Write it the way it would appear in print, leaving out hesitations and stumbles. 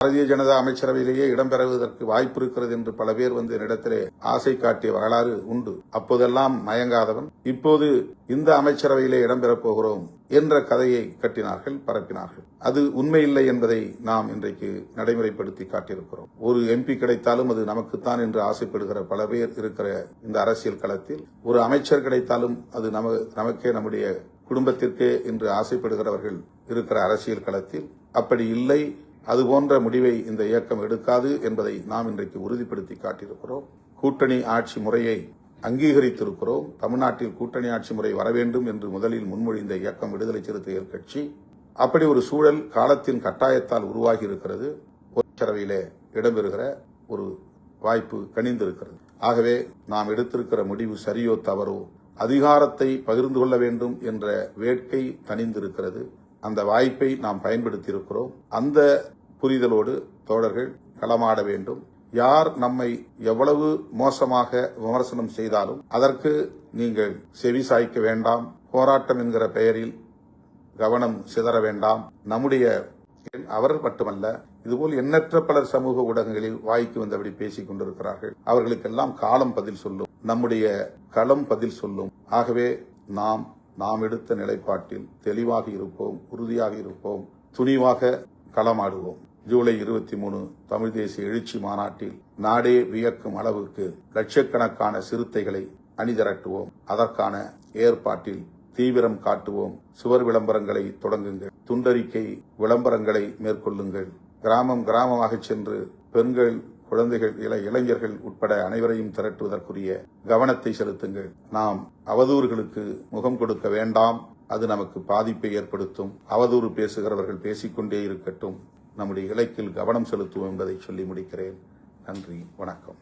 பாரதிய ஜனதா அமைச்சரவையிலேயே இடம்பெறுவதற்கு வாய்ப்பு இருக்கிறது என்று பல பேர் வந்து என்னிடத்திலே ஆசை காட்டிய வரலாறு உண்டு. அப்போதெல்லாம் மயங்காதவன் இப்போது இந்த அமைச்சரவையிலே இடம்பெறப் போகிறோம் என்ற கதையை கட்டினார்கள், பரப்பினார்கள். அது உண்மையில்லை என்பதை நாம் இன்றைக்கு நடைமுறைப்படுத்தி காட்டியிருக்கிறோம். ஒரு MP கிடைத்தாலும் அது நமக்குத்தான் என்று ஆசைப்படுகிற பல பேர் இருக்கிற இந்த அரசியல் களத்தில் ஒரு அமைச்சர் கிடைத்தாலும் அது நமக்கே, நம்முடைய குடும்பத்திற்கே என்று ஆசைப்படுகிறவர்கள் இருக்கிற அரசியல் களத்தில் அப்படி இல்லை. அதுபோன்ற முடிவை இந்த இயக்கம் எடுக்காது என்பதை நாம் இன்றைக்கு உறுதிப்படுத்தி காட்டியிருக்கிறோம். கூட்டணி ஆட்சி முறையை அங்கீகரித்திருக்கிறோம். தமிழ்நாட்டில் கூட்டணி ஆட்சி முறை வர வேண்டும் என்று முதலில் முன்மொழிந்த இயக்கம் விடுதலை சிறுத்தைகள் கட்சி. அப்படி ஒரு சூழல் காலத்தின் கட்டாயத்தால் உருவாகி இருக்கிறது. அமைச்சரவையிலே இடம்பெறுகிற ஒரு வாய்ப்பு கனிந்திருக்கிறது. ஆகவே நாம் எடுத்திருக்கிற முடிவு சரியோ தவறோ அதிகாரத்தை பகிர்ந்து கொள்ள வேண்டும் என்ற வேட்கை தணிந்திருக்கிறது. அந்த வாய்ப்பை நாம் பயன்படுத்தியிருக்கிறோம். அந்த புரிதலோடு தோழர்கள் களமாட வேண்டும். யார் நம்மை எவ்வளவு மோசமாக விமர்சனம் செய்தாலும் அதற்கு நீங்கள் செவி சாய்க்க வேண்டாம். போராட்டம் என்கிற பெயரில் கவனம் சிதற வேண்டாம். நம்முடைய அவர் மட்டுமல்ல, இதுபோல் எண்ணற்ற பலர் சமூக ஊடகங்களில் வாய்க்கு வந்தபடி பேசிக் கொண்டிருக்கிறார்கள். அவர்களுக்கெல்லாம் காலம் பதில் சொல்லும். நம்முடைய களம் பதில் சொல்லும். ஆகவே நாம் எடுத்த நிலைப்பாட்டில் தெளிவாக இருப்போம், உறுதியாக இருப்போம், துணிவாக களமாடுவோம். ஜூலை 23 தமிழ் தேசிய எழுச்சி மாநாட்டில் நாடே வியக்கும் அளவுக்கு லட்சக்கணக்கான சிறுத்தைகளை அணிதிரட்டுவோம். அதற்கான ஏற்பாட்டில் தீவிரம் காட்டுவோம். சுவர் விளம்பரங்களை தொடங்குங்கள். துண்டறிக்கை விளம்பரங்களை மேற்கொள்ளுங்கள். கிராமம் கிராமமாக சென்று பெண்கள், குழந்தைகள், இளைஞர்கள் உட்பட அனைவரையும் திரட்டுவதற்குரிய கவனத்தை செலுத்துங்கள். நாம் அவதூறுகளுக்கு முகம் கொடுக்க வேண்டாம். அது நமக்கு பாதிப்பை ஏற்படுத்தும். அவதூறு பேசுகிறவர்கள் பேசிக்கொண்டே இருக்கட்டும். நம்முடைய இலக்கில் கவனம் செலுத்துவோம் என்பதை சொல்லி முடிக்கிறேன். நன்றி, வணக்கம்.